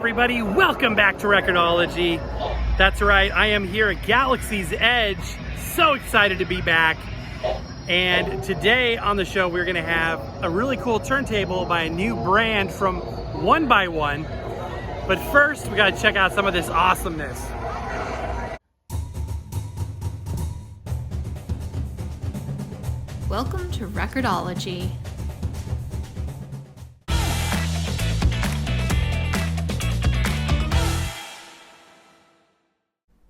everybody? Welcome back to Record-ology. That's right, I am here at Galaxy's Edge. So excited to be back. And today on the show, we're gonna have a really cool turntable by a new brand from 1x1. But first, we gotta check out some of this awesomeness. Welcome to Record-ology.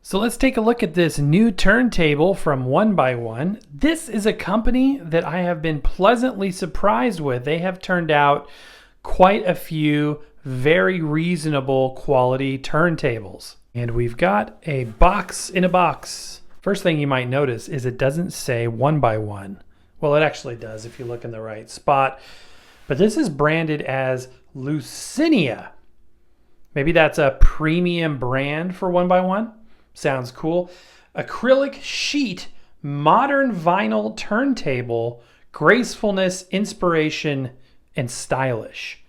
So let's take a look at this new turntable from 1x1. This is a company that I have been pleasantly surprised with. They have turned out quite a few very reasonable quality turntables. And we've got a box in a box. First thing you might notice is it doesn't say 1x1. Well, it actually does if you look in the right spot. But this is branded as Luscinia. Maybe that's a premium brand for 1x1. Sounds cool. Acrylic sheet, modern vinyl turntable, gracefulness, inspiration, and stylish.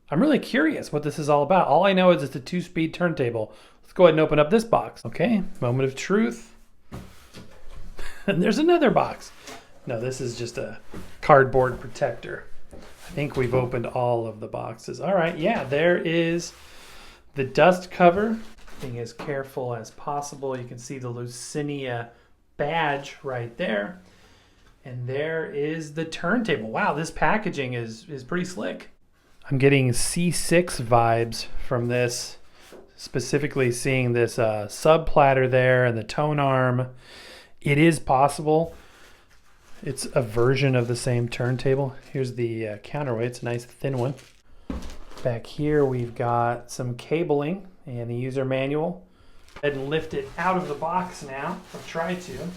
I'm really curious what this is all about. All I know is it's a 2-speed turntable. Let's go ahead and open up this box. Okay, moment of truth. And there's another box. No, this is just a cardboard protector. I think we've opened all of the boxes. All right, yeah, there is the dust cover. Being as careful as possible. You can see the Luscinia badge right there. And there is the turntable. Wow, this packaging is pretty slick. I'm getting C6 vibes from this, specifically seeing this sub platter there and the tone arm. It is possible it's a version of the same turntable. Here's the counterweight. It's a nice thin one. Back here we've got some cabling and the user manual. Go ahead and lift it out of the box now. I'll try to.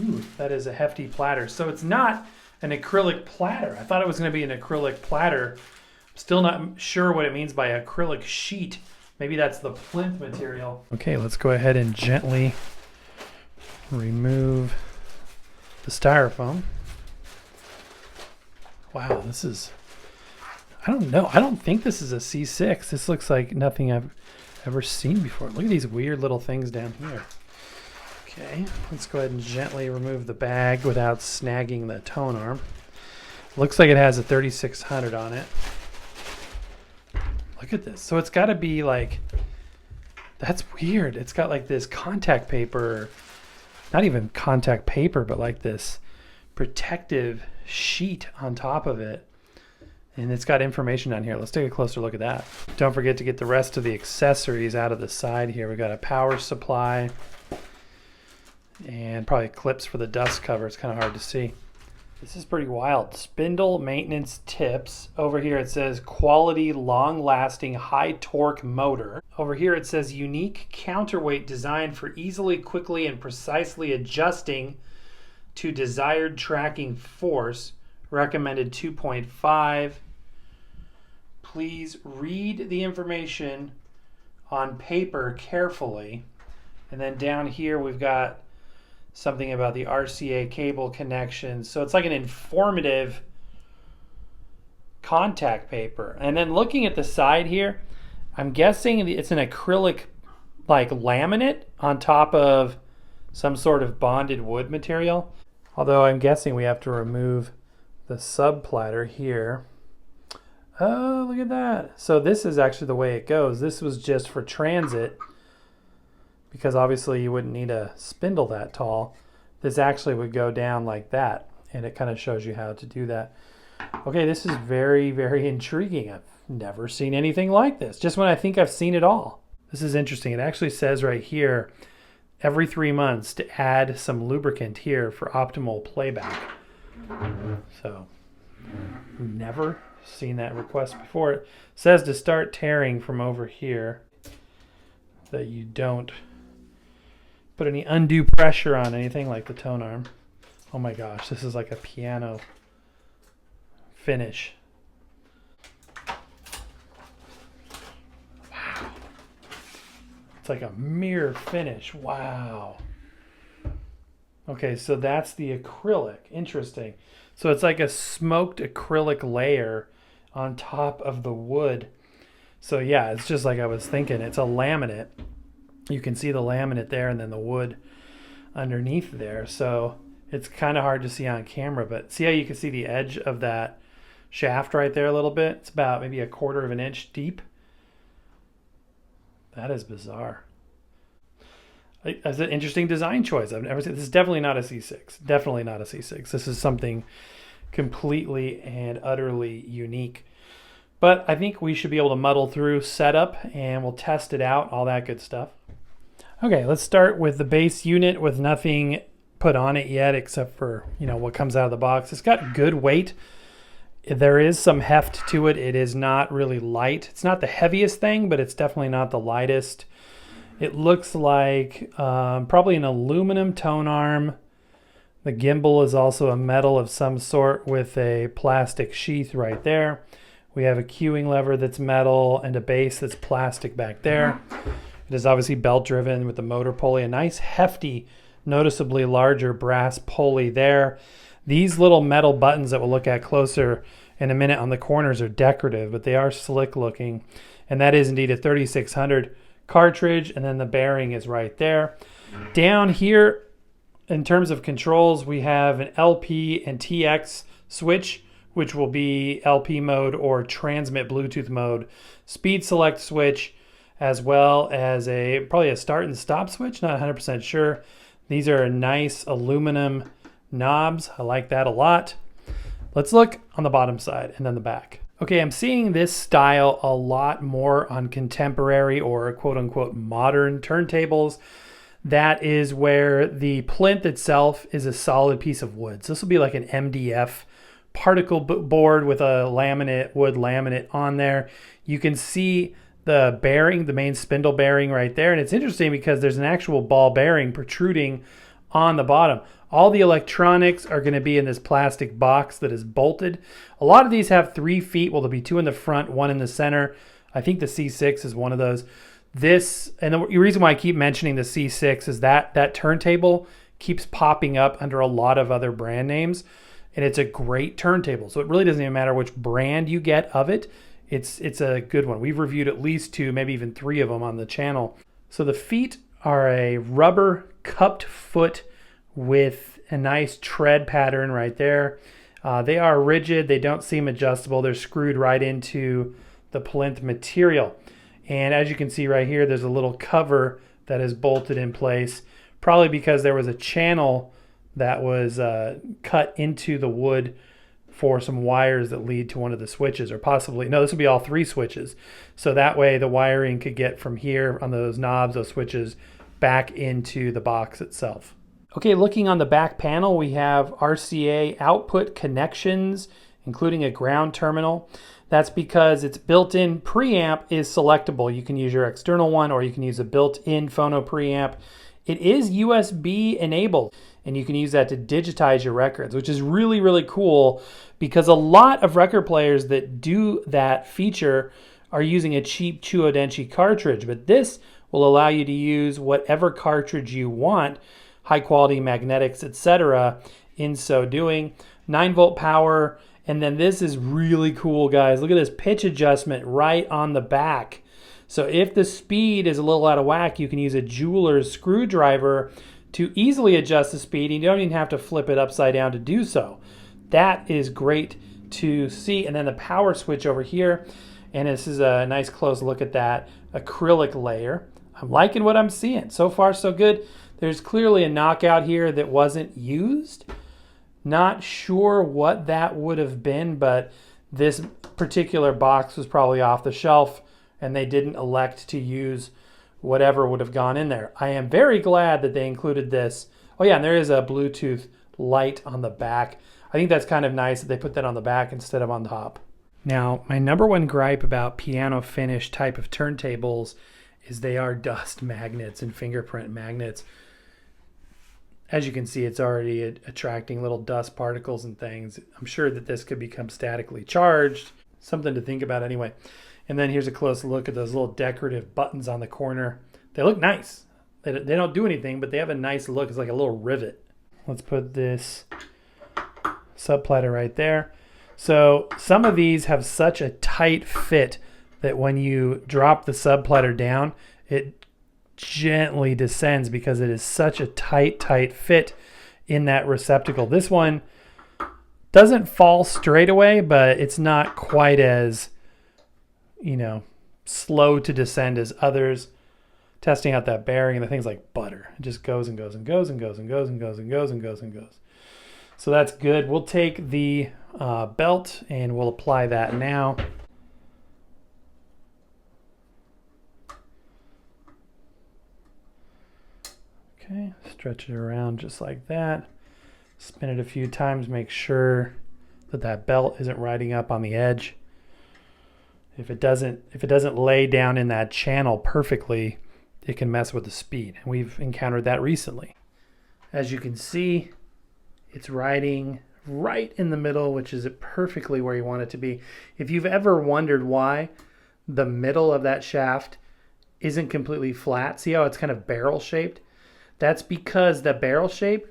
Ooh, that is a hefty platter. So it's not an acrylic platter. I thought it was going to be an acrylic platter. I'm still not sure what it means by acrylic sheet. Maybe that's the plinth material. Okay, let's go ahead and gently remove the styrofoam. Wow, this is... I don't know. I don't think this is a C6. This looks like nothing I've ever seen before. Look at these weird little things down here. Okay, let's go ahead and gently remove the bag without snagging the tone arm. Looks like it has a 3600 on it. Look at this. So it's got to be like, that's weird. It's got like this contact paper, not even contact paper, but like this protective sheet on top of it. And it's got information on here. Let's take a closer look at that. Don't forget to get the rest of the accessories out of the side here. We got a power supply and probably clips for the dust cover. It's kind of hard to see. This is pretty wild. Spindle maintenance tips. Over here it says quality, long-lasting, high-torque motor. Over here it says unique counterweight designed for easily, quickly, and precisely adjusting to desired tracking force. Recommended 2.5. Please read the information on paper carefully. And then down here we've got something about the RCA cable connection. So it's like an informative contact paper. And then looking at the side here, I'm guessing it's an acrylic like laminate on top of some sort of bonded wood material. Although I'm guessing we have to remove the sub platter here. Oh, look at that. So this is actually the way it goes. This was just for transit because obviously you wouldn't need a spindle that tall. This actually would go down like that, and it kind of shows you how to do that. Okay, this is very, very intriguing. I've never seen anything like this, just when I think I've seen it all. This is interesting. It actually says right here, every 3 months to add some lubricant here for optimal playback. So, never seen that request before. It says to start tearing from over here, that you don't put any undue pressure on anything like the tone arm. Oh my gosh, this is like a piano finish. Wow. It's like a mirror finish. Wow. Okay, so that's the acrylic. Interesting. So it's like a smoked acrylic layer on top of the wood. So yeah, it's just like I was thinking. It's a laminate. You can see the laminate there and then the wood underneath there. So it's kind of hard to see on camera, but see how you can see the edge of that shaft right there a little bit? It's about maybe 1/4 of an inch deep. That is bizarre. That's an interesting design choice. I've never seen. This is definitely not a C6. Definitely not a C6. This is something completely and utterly unique. But I think we should be able to muddle through setup and we'll test it out, all that good stuff. Okay, let's start with the base unit with nothing put on it yet except for, what comes out of the box. It's got good weight. There is some heft to it. It is not really light. It's not the heaviest thing, but it's definitely not the lightest. It looks like probably an aluminum tone arm. The gimbal is also a metal of some sort with a plastic sheath right there. We have a cueing lever that's metal and a base that's plastic back there. It is obviously belt driven with the motor pulley. A nice hefty, noticeably larger brass pulley there. These little metal buttons that we'll look at closer in a minute on the corners are decorative, but they are slick looking. And that is indeed a 3600 cartridge, and then the bearing is right there. Down here, in terms of controls, we have an LP and TX switch, which will be LP mode or transmit Bluetooth mode, speed select switch, as well as probably a start and stop switch, not 100% sure. These are nice aluminum knobs. I like that a lot. Let's look on the bottom side and then the back. Okay, I'm seeing this style a lot more on contemporary or quote unquote modern turntables. That is where the plinth itself is a solid piece of wood. So this will be like an MDF particle board with a wood laminate on there. You can see the bearing, the main spindle bearing right there. And it's interesting because there's an actual ball bearing protruding on the bottom. All the electronics are going to be in this plastic box that is bolted. A lot of these have 3 feet. Well, there'll be 2 in the front, 1 in the center. I think the C6 is one of those. And the reason why I keep mentioning the C6 is that turntable keeps popping up under a lot of other brand names. And it's a great turntable. So it really doesn't even matter which brand you get of it. It's a good one. We've reviewed at least 2, maybe even 3 of them on the channel. So the feet are a rubber cupped foot with a nice tread pattern right there. They are rigid. They don't seem adjustable. They're screwed right into the plinth material. And as you can see right here, there's a little cover that is bolted in place, probably because there was a channel that was cut into the wood for some wires that lead to one of the switches, or possibly, no, this would be all 3 switches. So that way the wiring could get from here on those knobs, those switches, back into the box itself. Okay, looking on the back panel, we have RCA output connections, including a ground terminal. That's because its built-in preamp is selectable. You can use your external one or you can use a built-in Phono preamp. It is USB enabled, and you can use that to digitize your records, which is really, really cool because a lot of record players that do that feature are using a cheap Chuodenshi cartridge, but this will allow you to use whatever cartridge you want, high quality magnetics, etc. in so doing. 9-volt power, and then this is really cool, guys. Look at this pitch adjustment right on the back. So if the speed is a little out of whack, you can use a jeweler's screwdriver to easily adjust the speed. You don't even have to flip it upside down to do so. That is great to see. And then the power switch over here, and this is a nice close look at that acrylic layer. I'm liking what I'm seeing. So far, so good. There's clearly a knockout here that wasn't used. Not sure what that would have been, but this particular box was probably off the shelf and they didn't elect to use whatever would have gone in there. I am very glad that they included this. Oh yeah, and there is a Bluetooth light on the back. I think that's kind of nice that they put that on the back instead of on top. Now, my number one gripe about piano finish type of turntables is they are dust magnets and fingerprint magnets. As you can see, it's already attracting little dust particles and things. I'm sure that this could become statically charged. Something to think about anyway. And then here's a close look at those little decorative buttons on the corner. They look nice. They don't do anything, but they have a nice look. It's like a little rivet. Let's put this sub platter right there. So some of these have such a tight fit that when you drop the sub platter down, it gently descends because it is such a tight fit in that receptacle. This one doesn't fall straight away, but it's not quite as, slow to descend as others. Testing out that bearing, and the thing's like butter. It just goes and goes and goes and goes and goes and goes and goes and goes and goes. So that's good. We'll take the belt and we'll apply that now. Okay, stretch it around just like that. Spin it a few times, make sure that that belt isn't riding up on the edge. If it doesn't lay down in that channel perfectly, it can mess with the speed. And we've encountered that recently. As you can see, it's riding right in the middle, which is perfectly where you want it to be. If you've ever wondered why the middle of that shaft isn't completely flat, see how it's kind of barrel shaped? That's because the barrel shape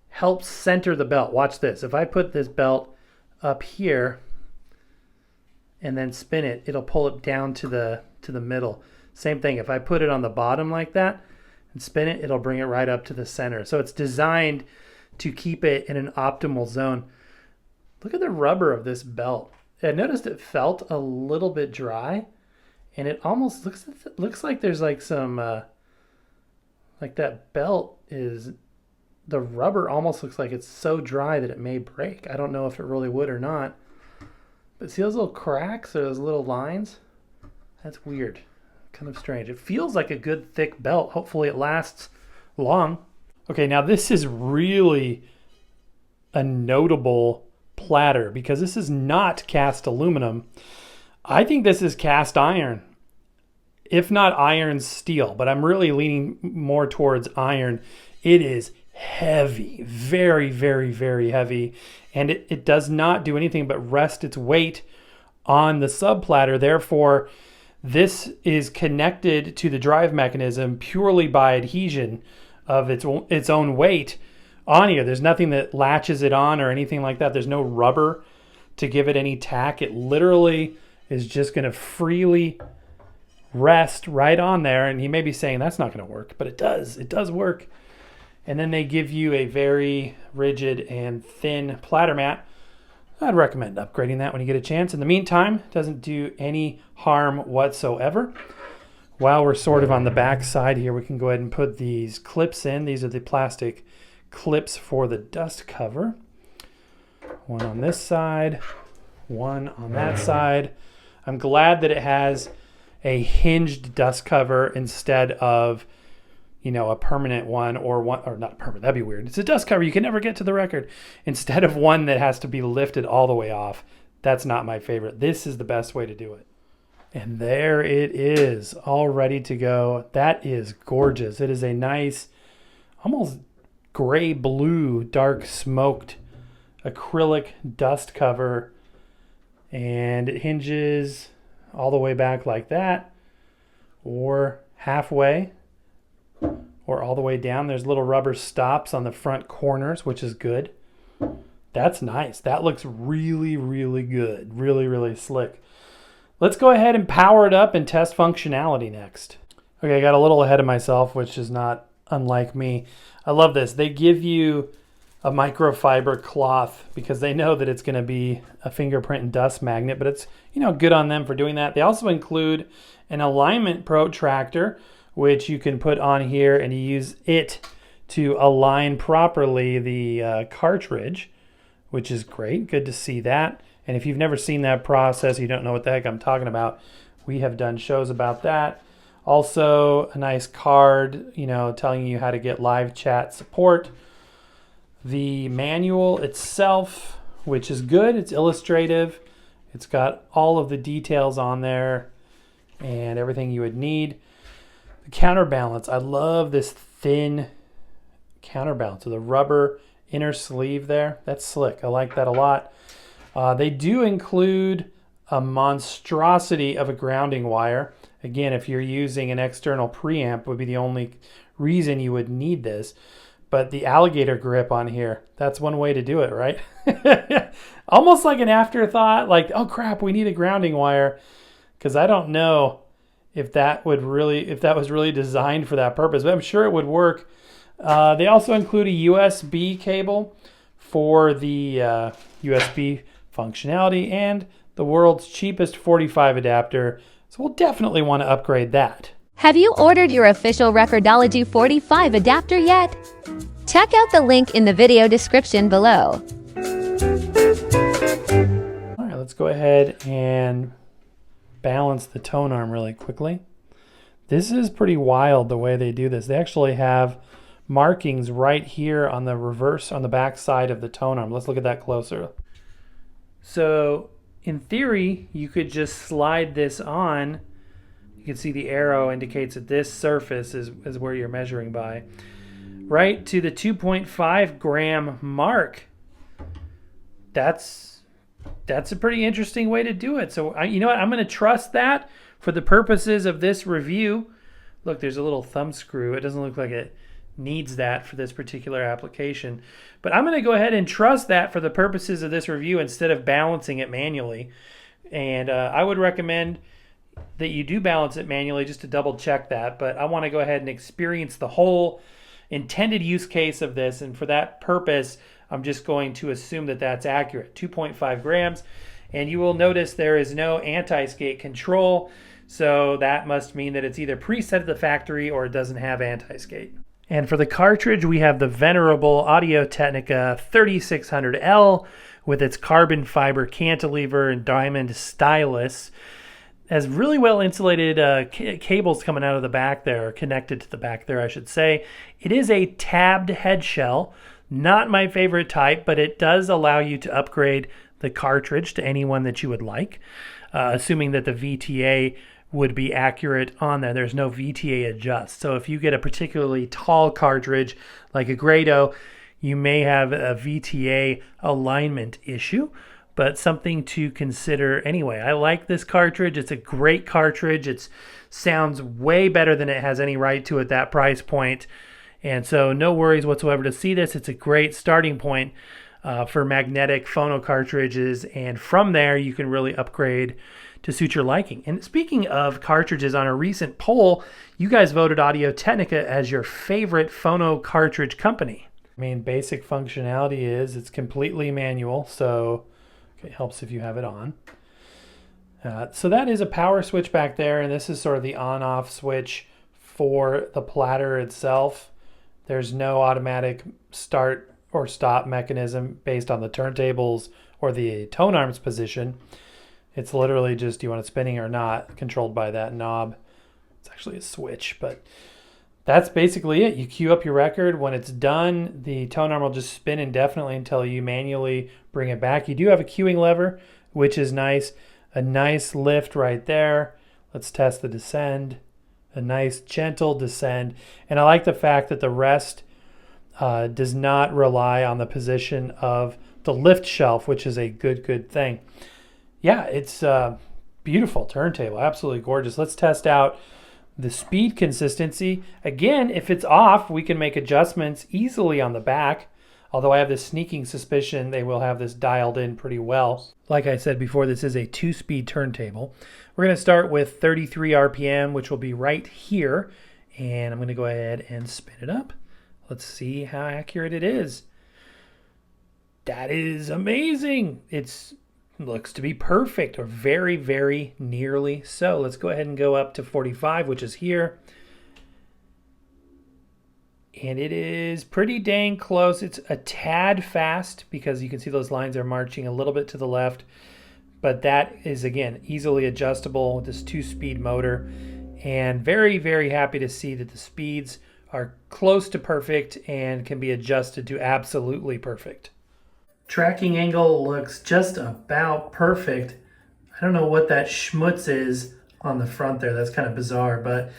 helps center the belt. Watch this. If I put this belt up here and then spin it, it'll pull it down to the middle. Same thing, if I put it on the bottom like that and spin it, it'll bring it right up to the center. So it's designed to keep it in an optimal zone. Look at the rubber of this belt. I noticed it felt a little bit dry, and it almost looks like there's like some like that belt is, the rubber almost looks like it's so dry that it may break. I don't know if it really would or not. But see those little cracks or those little lines? That's weird. Kind of strange. It feels like a good thick belt. Hopefully it lasts long. Okay, now this is really a notable platter because this is not cast aluminum. I think this is cast iron, if not iron steel, but I'm really leaning more towards iron. It is heavy, very, very, very heavy, and it does not do anything but rest its weight on the sub platter. Therefore, this is connected to the drive mechanism purely by adhesion of its own weight on here. There's nothing that latches it on or anything like that. There's no rubber to give it any tack. It literally is just going to freely rest right on there. And you may be saying that's not going to work, but it does. It does work. And then they give you a very rigid and thin platter mat. I'd recommend upgrading that when you get a chance. In the meantime, it doesn't do any harm whatsoever. While we're sort of on the back side here, we can go ahead and put these clips in. These are the plastic clips for the dust cover. One on this side, one on that side. I'm glad that it has a hinged dust cover instead of, a permanent one, or not permanent, that'd be weird. It's a dust cover, you can never get to the record, instead of one that has to be lifted all the way off. That's not my favorite. This is the best way to do it. And there it is, all ready to go. That is gorgeous. It is a nice, almost gray blue, dark smoked acrylic dust cover, and it hinges all the way back like that, or halfway, or all the way down. There's little rubber stops on the front corners, which is good. That's nice. That looks really, really good. Really, really slick. Let's go ahead and power it up and test functionality next. Okay, I got a little ahead of myself, which is not unlike me. I love this. They give you a microfiber cloth because they know that it's going to be a fingerprint and dust magnet, but it's, good on them for doing that. They also include an alignment protractor, which you can put on here and you use it to align properly the cartridge, which is great. Good to see that. And if you've never seen that process, you don't know what the heck I'm talking about, we have done shows about that. Also, a nice card, telling you how to get live chat support. The manual itself, which is good. It's illustrative. It's got all of the details on there and everything you would need. The counterbalance. I love this thin counterbalance with the rubber inner sleeve there. That's slick. I like that a lot. They do include a monstrosity of a grounding wire. Again, if you're using an external preamp, would be the only reason you would need this. but the alligator grip on here, that's one way to do it, right? Almost like an afterthought, like, oh crap, we need a grounding wire, because I don't know if that was really designed for that purpose, but I'm sure it would work. They also include a USB cable for the USB functionality and the world's cheapest 45 adapter, so we'll definitely want to upgrade that. Have you ordered your official Record-ology 45 adapter yet? Check out the link in the video description below. All right, let's go ahead and balance the tone arm really quickly. This is pretty wild the way they do this. They actually have markings right here on the reverse, on the back side of the tone arm. Let's look at that closer. So in theory, you could just slide this on. You can see the arrow indicates that this surface is where you're measuring by, right to the 2.5 gram mark. That's a pretty interesting way to do it. So you know what? I'm going to trust that for the purposes of this review. Look, there's a little thumb screw. It doesn't look like it needs that for this particular application, but I'm going to go ahead and trust that for the purposes of this review instead of balancing it manually. And I would recommend that you do balance it manually just to double check that, but I want to go ahead and experience the whole intended use case of this, and for that purpose I'm just going to assume that that's accurate. 2.5 grams, and you will notice there is no anti-skate control, so that must mean that it's either preset at the factory or it doesn't have anti-skate. And for the cartridge, we have the venerable Audio-Technica 3600L with its carbon fiber cantilever and diamond stylus. Has really well insulated cables coming out of the back there, connected to the back there, I should say. It is a tabbed head shell, not my favorite type, but it does allow you to upgrade the cartridge to any one that you would like, assuming that the VTA would be accurate on there. There's no VTA adjust. So if you get a particularly tall cartridge like a Grado, you may have a VTA alignment issue, but something to consider anyway. I like this cartridge. It's a great cartridge. It sounds way better than it has any right to at that price point. And so no worries whatsoever to see this. It's a great starting point for magnetic phono cartridges. And from there, you can really upgrade to suit your liking. And speaking of cartridges, on a recent poll, you guys voted Audio-Technica as your favorite phono cartridge company. I mean, basic functionality is it's completely manual, so it helps if you have it on. So that is a power switch back there, and this is sort of the on-off switch for the Platter itself. There's no automatic start or stop mechanism based on the turntables or the tone arm's position. It's literally just, do you want it spinning or not, controlled by that knob. It's actually a switch, but that's basically it. You cue up your record. When it's done, the tone arm will just spin indefinitely until you manually bring it back. You do have a cueing lever, which is nice. A nice lift right there. Let's test the descend. A nice gentle descend. And I like the fact that the rest does not rely on the position of the lift shelf, which is a good thing. Yeah, it's a beautiful turntable. Absolutely gorgeous. Let's test out the speed consistency. Again, if it's off, we can make adjustments easily on the back. Although I have this sneaking suspicion they will have this dialed in pretty well. Like I said before, this is a 2-speed turntable. We're going to start with 33 RPM, which will be right here. And I'm going to go ahead and spin it up. Let's see how accurate it is. That is amazing. It looks to be perfect, or very nearly so. Let's go ahead and go up to 45, which is here. And it is pretty dang close. It's a tad fast because you can see those lines are marching a little bit to the left. But that is, again, easily adjustable with this 2-speed motor. And very happy to see that the speeds are close to perfect and can be adjusted to absolutely perfect. Tracking angle looks just about perfect. I don't know what that schmutz is on the front there. That's kind of bizarre. But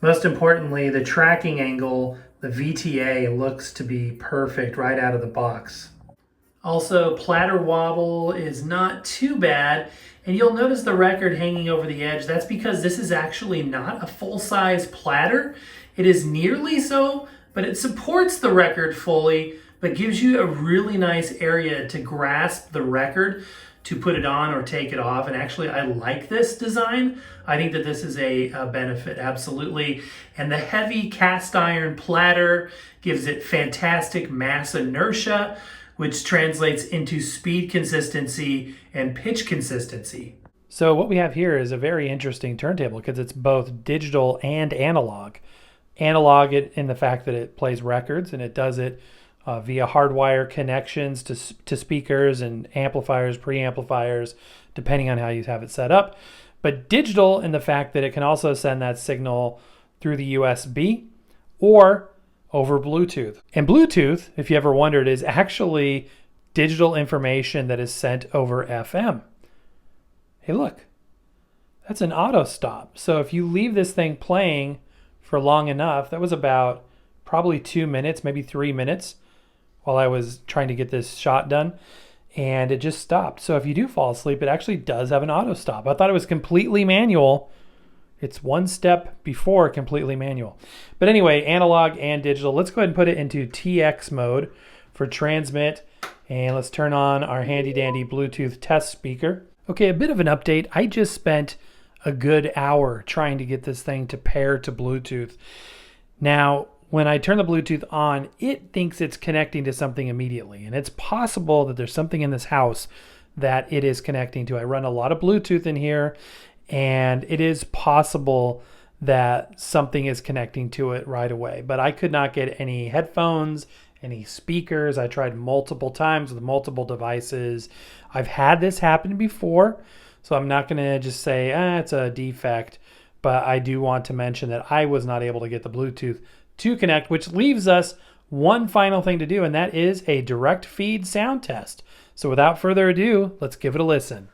most importantly, the tracking angle, the VTA, looks to be perfect right out of the box. Also, Platter wobble is not too bad. And you'll notice the record hanging over the edge. That's because this is actually not a full-size Platter. It is nearly so, but it supports the record fully, but gives you a really nice area to grasp the record, to put it on or take it off. And actually, I like this design. I think that this is a benefit, absolutely. And the heavy cast iron platter gives it fantastic mass inertia, which translates into speed consistency and pitch consistency. So what we have here is a very interesting turntable because it's both digital and analog. Analog in the fact that it plays records, and it does it via hardwire connections to speakers and amplifiers, preamplifiers, depending on how you have it set up. But digital in the fact that it can also send that signal through the USB or over Bluetooth. And Bluetooth, if you ever wondered, is actually digital information that is sent over FM. Hey, look, that's an auto stop. So if you leave this thing playing for long enough, that was about probably 2 minutes, maybe 3 minutes while I was trying to get this shot done, and it just stopped. So if you do fall asleep, it actually does have an auto stop. I thought it was completely manual. It's one step before completely manual. But anyway, analog and digital. Let's go ahead and put it into TX mode for transmit, and let's turn on our handy dandy Bluetooth test speaker. Okay, a bit of an update. I just spent a good hour trying to get this thing to pair to Bluetooth. Now, when I turn the Bluetooth on, it thinks it's connecting to something immediately. And it's possible that there's something in this house that it is connecting to. I run a lot of Bluetooth in here, and it is possible that something is connecting to it right away. But I could not get any headphones, any speakers. I tried multiple times with multiple devices. I've had this happen before, so I'm not going to just say, it's a defect. But I do want to mention that I was not able to get the Bluetooth to connect, which leaves us one final thing to do, and that is a direct feed sound test. So without further ado, let's give it a listen.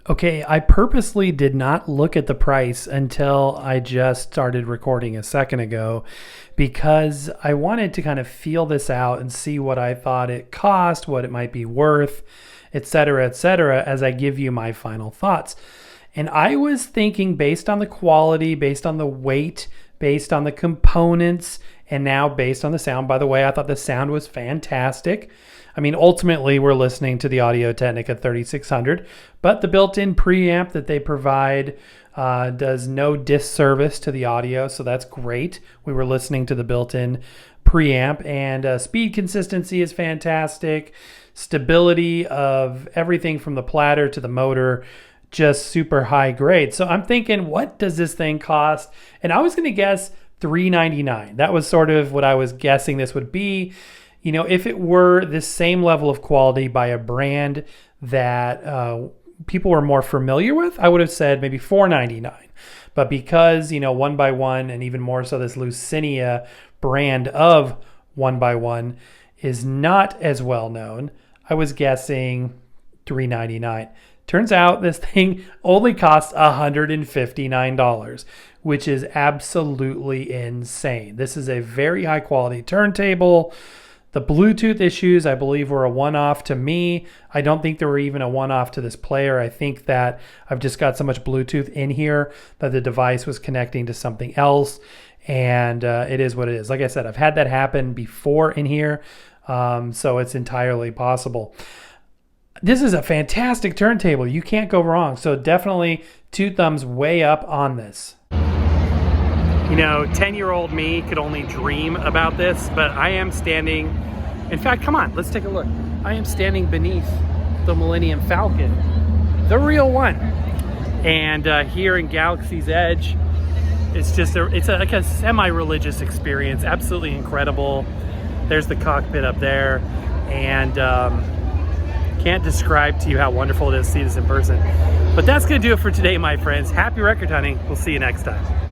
Okay, I purposely did not look at the price until I just started recording a second ago because I wanted to kind of feel this out and see what I thought it cost, what it might be worth, etc., as I give you my final thoughts. And I was thinking based on the quality, based on the weight, based on the components, and now based on the sound. By the way, I thought the sound was fantastic. I mean, ultimately, we're listening to the Audio-Technica 3600, but the built-in preamp that they provide does no disservice to the audio, so that's great. We were listening to the built-in preamp, and speed consistency is fantastic. Stability of everything from the platter to the motor, just super high grade. So I'm thinking, what does this thing cost? And I was going to guess $399. That was sort of what I was guessing this would be. You know, if it were the same level of quality by a brand that people were more familiar with, I would have said maybe $499. But because, you know, 1x1 and even more so this Luscinia brand of 1x1 is not as well known, I was guessing $399. Turns out this thing only costs $159, which is absolutely insane. This is a very high quality turntable. The Bluetooth issues, I believe, were a one-off to me. I don't think they were even a one-off to this player. I think that I've just got so much Bluetooth in here that the device was connecting to something else, and it is what it is. Like I said, I've had that happen before in here, so it's entirely possible. This is a fantastic turntable. You can't go wrong. So definitely 2 thumbs way up on this. You know, 10-year-old me could only dream about this, but I am standing, in fact, come on, let's take a look. I am standing beneath the Millennium Falcon, the real one. And here in Galaxy's Edge, it's just like a semi-religious experience, absolutely incredible. There's the cockpit up there, and can't describe to you how wonderful it is to see this in person. But that's gonna do it for today, my friends. Happy record hunting. We'll see you next time.